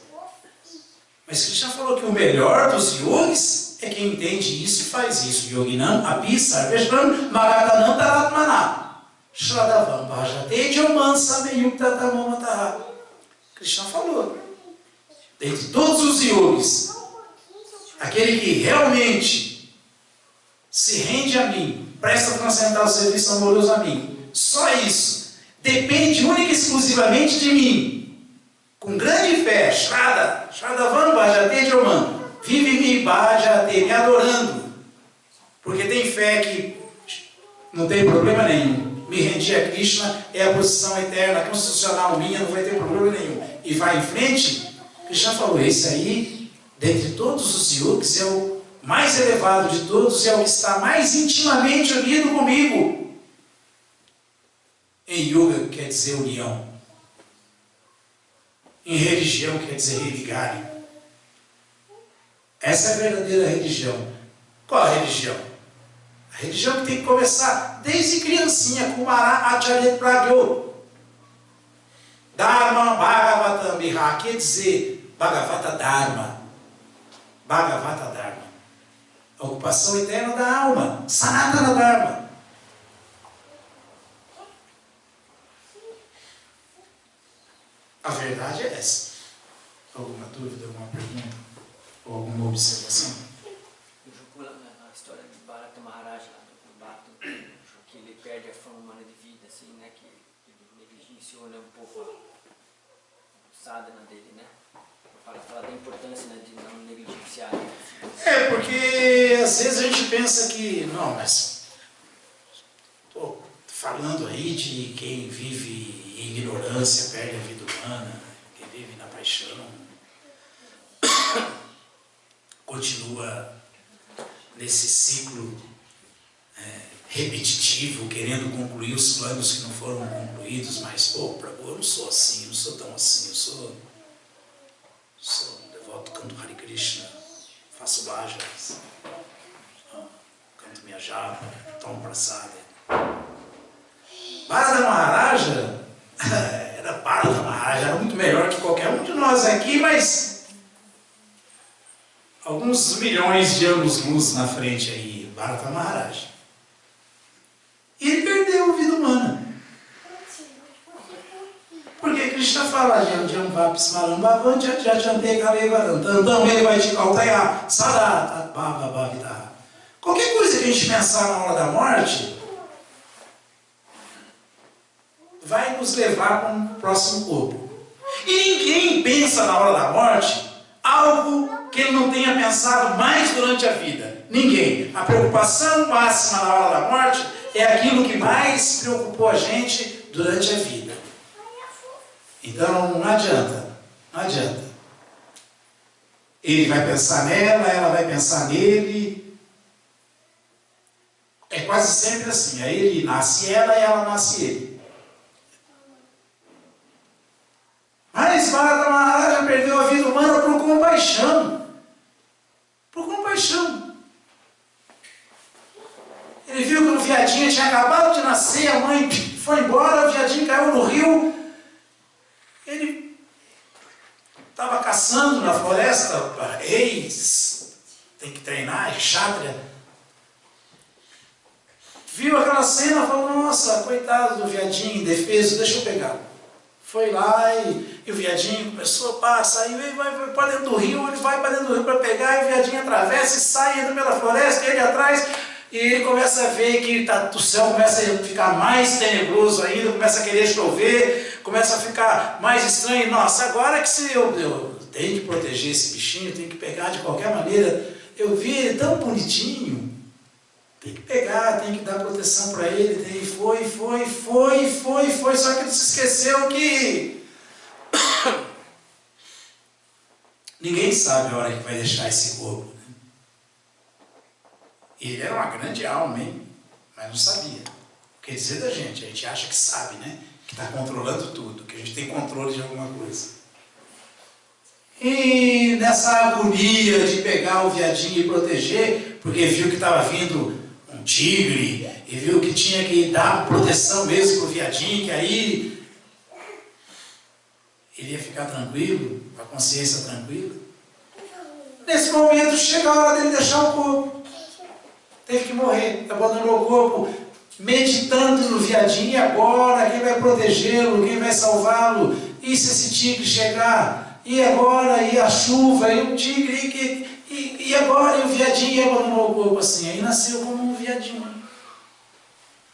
mas Krishna falou que o melhor dos yogis é quem entende isso e faz isso. Yoginam api sarveshvam magatanam taratmana shradavam bhajate joman sameyuktatamamataha. Krishna falou, dentre todos os yogis, aquele que realmente se rende a mim, presta transcendental serviço amoroso a mim, só isso, depende única e exclusivamente de mim, com grande fé, Shradhavan Bhajate Joman, vive-me Bhajate, me adorando, porque tem fé que não tem problema nenhum, me rendi a Krishna, é a posição eterna, constitucional minha, não vai ter problema nenhum, e vai em frente. Krishna falou, esse aí, dentre todos os yogis, é o mais elevado de todos, é o que está mais intimamente unido comigo. Em yoga quer dizer união. Em religião quer dizer religar. Essa é a verdadeira religião. Qual a religião? A religião que tem que começar desde criancinha, com Mara Acharya Pragyo. Dharma Bhagavata Miha, quer dizer Bhagavata Dharma. Bhagavata Dharma. A ocupação eterna da alma. Sanatana Dharma. A verdade é essa. Alguma dúvida, alguma pergunta? Ou alguma observação? A história de Bharata Maharaj lá do Bhato, que ele perde a forma humana de vida, assim, né? Que ele negligenciou, né, um pouco a sadhana dele, né? Fala da importância, né, de não negligenciar. É, porque às vezes a gente pensa que, não, mas estou falando aí de quem vive em ignorância, perde a vida humana, quem vive na paixão, continua nesse ciclo repetitivo, querendo concluir os planos que não foram concluídos, mas, pô, Prabhu, eu não sou assim, eu não sou tão assim, eu sou um devoto, canto Hare Krishna, faço bhajas, canto minha japa, tomo prasada. Bharata Maharaja era Bharata Maharaja, era muito melhor que qualquer um de nós aqui, mas alguns milhões de anos-luz na frente aí, Bharata Maharaja. E ele perdeu a vida humana. Porque Krishna fala, então ele vai te caltaiar, qualquer coisa que a gente pensar na hora da morte, vai nos levar para um próximo corpo. E ninguém pensa na hora da morte algo que ele não tenha pensado mais durante a vida. Ninguém. A preocupação máxima na hora da morte é aquilo que mais preocupou a gente durante a vida. Então não adianta, não adianta. Ele vai pensar nela, ela vai pensar nele. É quase sempre assim. Aí ele nasce ela e ela nasce ele. Mas Bharata Maharaja perdeu a vida humana por compaixão. Por compaixão. Ele viu que o viadinho tinha acabado de nascer, a mãe foi embora, o viadinho caiu no rio. Ele estava caçando na floresta para reis, tem que treinar, é kshatriya. Viu aquela cena e falou, nossa, coitado do viadinho indefeso, deixa eu pegar. Foi lá e o viadinho começou a passar, e vai para dentro do rio, ele vai para dentro do rio para pegar, e o viadinho atravessa e sai, entra pela floresta, ele atrás, e ele começa a ver que o céu começa a ficar mais tenebroso ainda, começa a querer chover, começa a ficar mais estranho. Nossa, agora que se eu tenho que proteger esse bichinho, tenho que pegar de qualquer maneira, eu vi ele tão bonitinho, tem que pegar, tem que dar proteção para ele. Ele foi, só que ele se esqueceu que ninguém sabe a hora que vai deixar esse corpo. Né? Ele era uma grande alma, hein? Mas não sabia. Quer dizer da gente, a gente acha que sabe, né? Que está controlando tudo, que a gente tem controle de alguma coisa. E nessa agonia de pegar o viadinho e proteger, porque viu que estava vindo um tigre, e viu que tinha que dar proteção mesmo para o viadinho, que aí ele ia ficar tranquilo, com a consciência tranquila. Nesse momento chega a hora dele deixar o corpo. Teve que morrer, abandonou o corpo, meditando no viadinho, e agora quem vai protegê-lo, quem vai salvá-lo? E se esse tigre chegar? E agora? E a chuva? E o tigre? E agora? E o viadinho abandonou o corpo assim. Aí nasceu como um viadinho.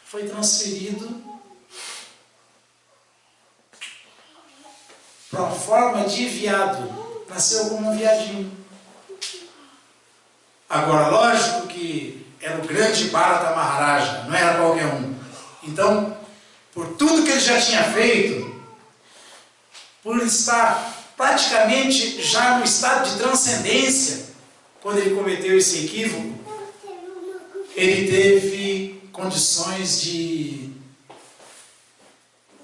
Foi transferido para uma forma de viado. Nasceu como um viadinho. Agora, lógico que era o grande Bharata Maharaja, não era qualquer um. Então, por tudo que ele já tinha feito, por estar praticamente já no estado de transcendência, quando ele cometeu esse equívoco, ele teve condições de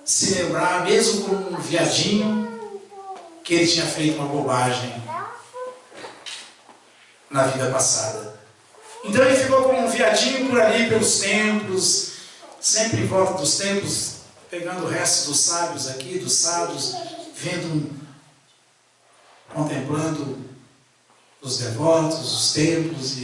se lembrar, mesmo como um viadinho, que ele tinha feito uma bobagem. na vida passada. Então ele ficou como um viadinho por ali pelos templos, sempre em volta dos templos, pegando o resto dos sábios aqui, dos sábios, contemplando os devotos, os templos.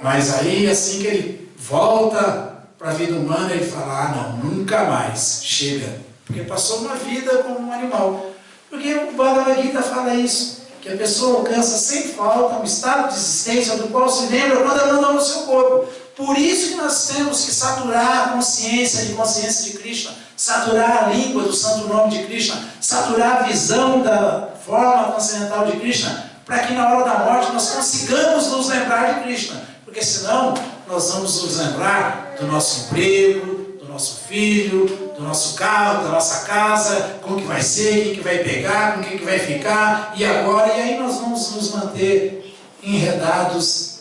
Mas aí, assim que ele volta para a vida humana, ele fala, não, nunca mais, chega. Porque passou uma vida como um animal. Porque o Bhagavad Gita fala isso, que a pessoa alcança sem falta um estado de existência do qual se lembra quando abandona o seu corpo. Por isso que nós temos que saturar a consciência de Krishna, saturar a língua do santo nome de Krishna, saturar a visão da forma transcendental de Krishna, para que na hora da morte nós consigamos nos lembrar de Krishna. Porque senão nós vamos nos lembrar do nosso emprego, do nosso filho, do nosso carro, da nossa casa, como que vai ser, quem que vai pegar, com quem que vai ficar, e agora, e aí nós vamos nos manter enredados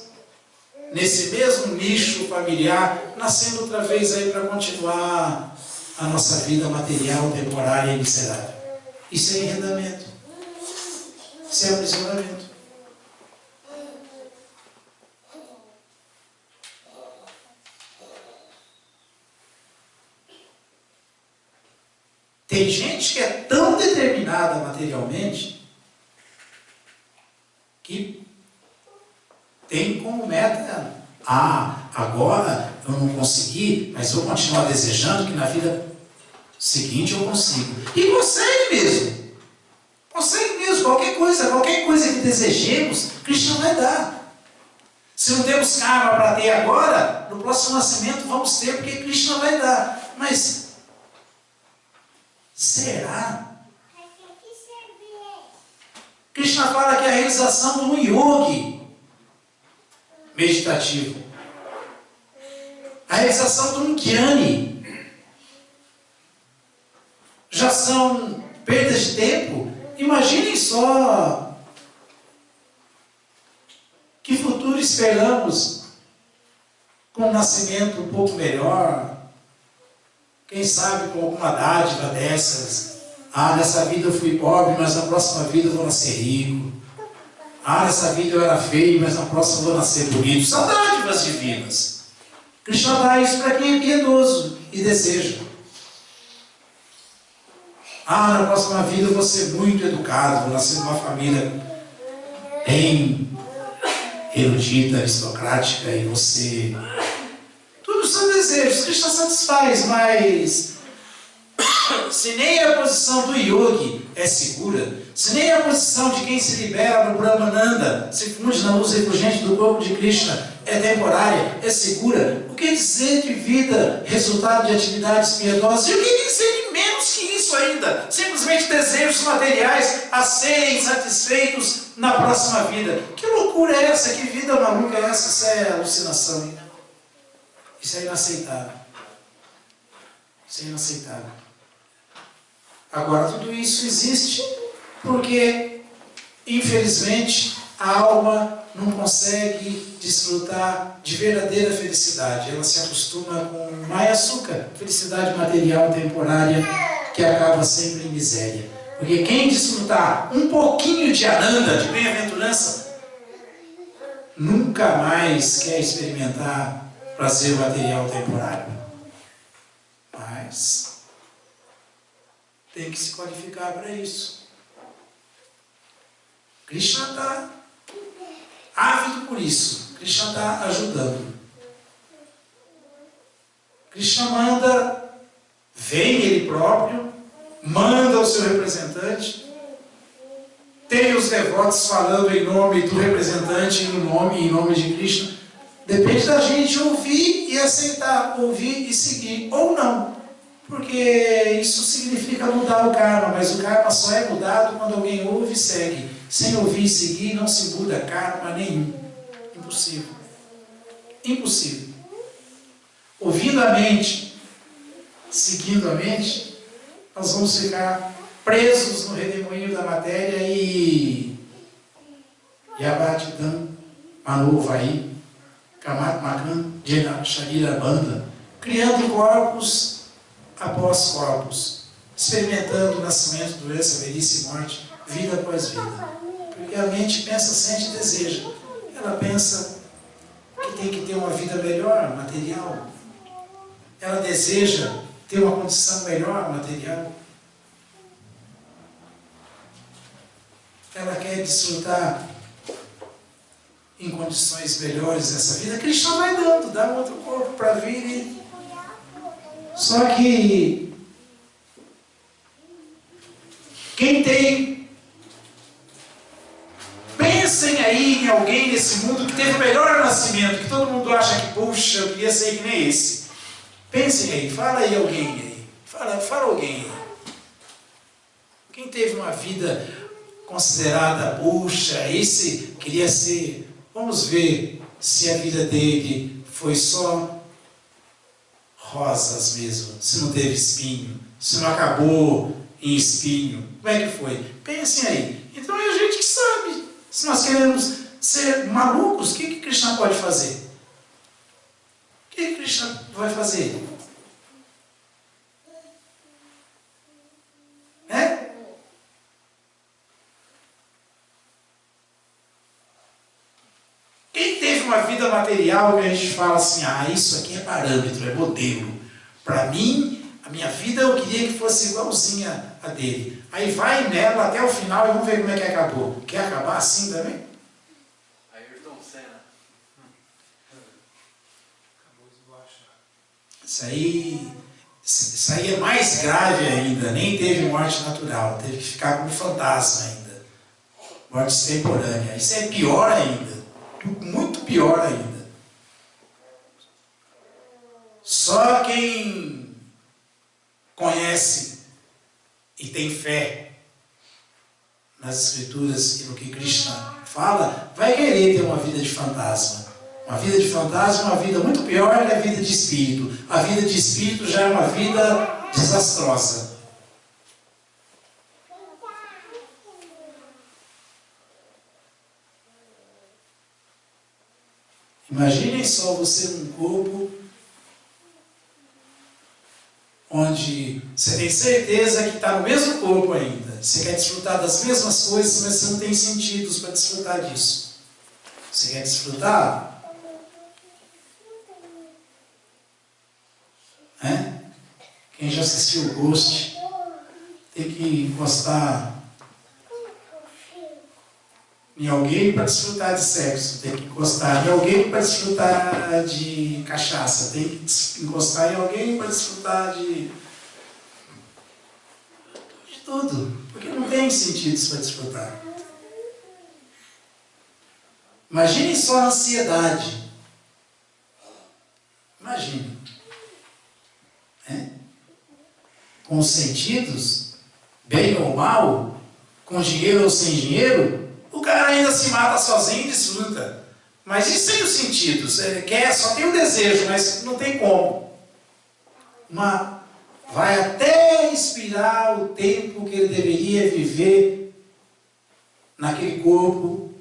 nesse mesmo nicho familiar, nascendo outra vez aí para continuar a nossa vida material, temporária e miserável. Isso é enredamento. Isso é aprisionamento. Tem gente que é tão determinada materialmente que tem como meta, agora eu não consegui, mas vou continuar desejando que na vida seguinte eu consigo. E consegue mesmo. Consegue mesmo. Qualquer coisa que desejemos, Krishna vai dar. Se não temos karma para ter agora, no próximo nascimento vamos ter, porque Krishna vai dar. Mas será? Krishna fala que a realização de um yogi meditativo, a realização de um jnani, já são perdas de tempo. Imaginem só que futuro esperamos com um nascimento um pouco melhor, quem sabe com alguma dádiva dessas. Nessa vida eu fui pobre, mas na próxima vida eu vou nascer rico. Nessa vida eu era feio, mas na próxima eu vou nascer bonito. São dádivas divinas. Krishna dá isso para quem é piedoso e deseja. Na próxima vida eu vou ser muito educado, vou nascer numa família bem erudita, aristocrática, e você... Tudo são desejos, Krishna satisfaz, mas se nem a posição do yogi é segura, se nem a posição de quem se libera no Brahmananda, se funde na luz refulgente do corpo de Krishna, é temporária, é segura, o que dizer de vida, resultado de atividades piedosas? E o que dizer de menos que isso ainda? Simplesmente desejos materiais a serem satisfeitos na próxima vida. Que loucura é essa? Que vida maluca é essa? Isso é alucinação. Isso é inaceitável. Isso é inaceitável. Agora, tudo isso existe porque, infelizmente, a alma não consegue desfrutar de verdadeira felicidade. Ela se acostuma com Maya Sukha, felicidade material temporária, que acaba sempre em miséria. Porque quem desfrutar um pouquinho de Ananda, de bem-aventurança, nunca mais quer experimentar prazer material temporário. Mas tem que se qualificar para isso. Krishna está ávido por isso. Krishna está ajudando. Krishna manda, vem ele próprio, manda o seu representante, tem os devotos falando em nome do representante, em nome de Krishna. Depende da gente ouvir e aceitar, ouvir e seguir, ou não. Porque isso significa mudar o karma, mas o karma só é mudado quando alguém ouve e segue. Sem ouvir e seguir não se muda karma nenhum. Impossível. Impossível. Ouvindo a mente, seguindo a mente, nós vamos ficar presos no redemoinho da matéria e Yabatidam Manuvai Kamat Makan Jena Sharira Banda, criando corpos após corpos, experimentando o nascimento, doença, velhice e morte, vida após vida. Porque a mente pensa, sente e deseja. Ela pensa que tem que ter uma vida melhor, material. Ela deseja ter uma condição melhor, material. Ela quer desfrutar em condições melhores essa vida. Krishna vai dando, dá um outro corpo para vir. Só que quem tem, pensem aí em alguém nesse mundo que teve o melhor nascimento, que todo mundo acha que, puxa, eu queria ser que nem esse. Pensem aí, fala aí alguém aí. Fala alguém aí. Quem teve uma vida considerada, puxa, esse queria ser. Vamos ver se a vida dele foi só rosas mesmo, se não teve espinho, se não acabou em espinho. Como é que foi? Pensem aí. Então é a gente que sabe. Se nós queremos ser malucos, o que Krishna pode fazer? O que Krishna vai fazer? Quem teve uma vida material que a gente fala assim, isso aqui é parâmetro, é modelo. Para mim, a minha vida eu queria que fosse igualzinha a dele. Aí vai nela até o final e vamos ver como é que acabou. Quer acabar assim também? Ayrton Senna. Isso aí é mais grave ainda. Nem teve morte natural. Teve que ficar como fantasma ainda. Morte extemporânea. Isso é pior ainda. Muito pior ainda. Só quem conhece e tem fé nas escrituras e no que Krishna fala, vai querer ter uma vida de fantasma. Uma vida de fantasma é uma vida muito pior que a vida de espírito. A vida de espírito já é uma vida desastrosa. Imaginem só você num corpo onde você tem certeza que está no mesmo corpo ainda. Você quer desfrutar das mesmas coisas, mas você não tem sentidos para desfrutar disso. Você quer desfrutar? Quem já assistiu o Ghost tem que encostar em alguém para desfrutar de sexo, tem que encostar em alguém para desfrutar de cachaça, tem que encostar em alguém para desfrutar de tudo, porque não tem sentidos para desfrutar. Imaginem só a ansiedade. Imagine. Com os sentidos, bem ou mal, com dinheiro ou sem dinheiro, o cara ainda se mata sozinho e desfruta. Mas e sem os sentidos? Ele quer, só tem o desejo, mas não tem como. Vai até expirar o tempo que ele deveria viver naquele corpo,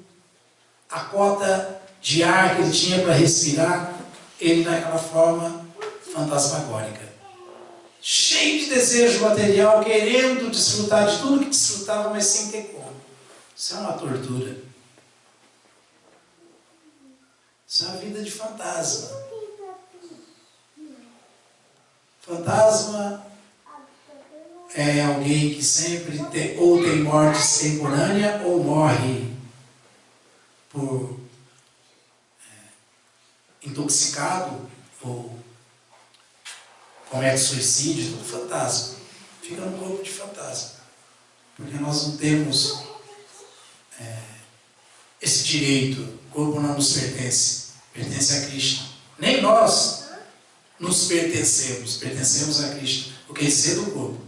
a cota de ar que ele tinha para respirar, ele naquela forma fantasmagórica. Cheio de desejo material, querendo desfrutar de tudo que desfrutava, mas sem ter como. Isso é uma tortura. Isso é uma vida de fantasma. Fantasma é alguém que sempre ou tem morte extemporânea ou morre por intoxicado ou comete suicídio. Fantasma. Fica no corpo de fantasma. Porque nós não temos esse direito. O corpo não nos pertence. Pertence a Krishna. Nem nós nos pertencemos. Pertencemos a Krishna. Porque esse é do corpo.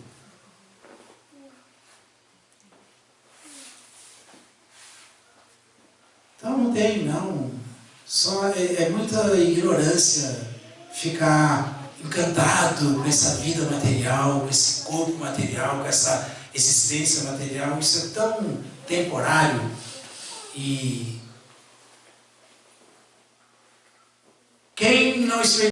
Então não tem, não. Só é muita ignorância ficar encantado com essa vida material, com esse corpo material, com essa existência material. Isso é tão temporário e quem não experimenta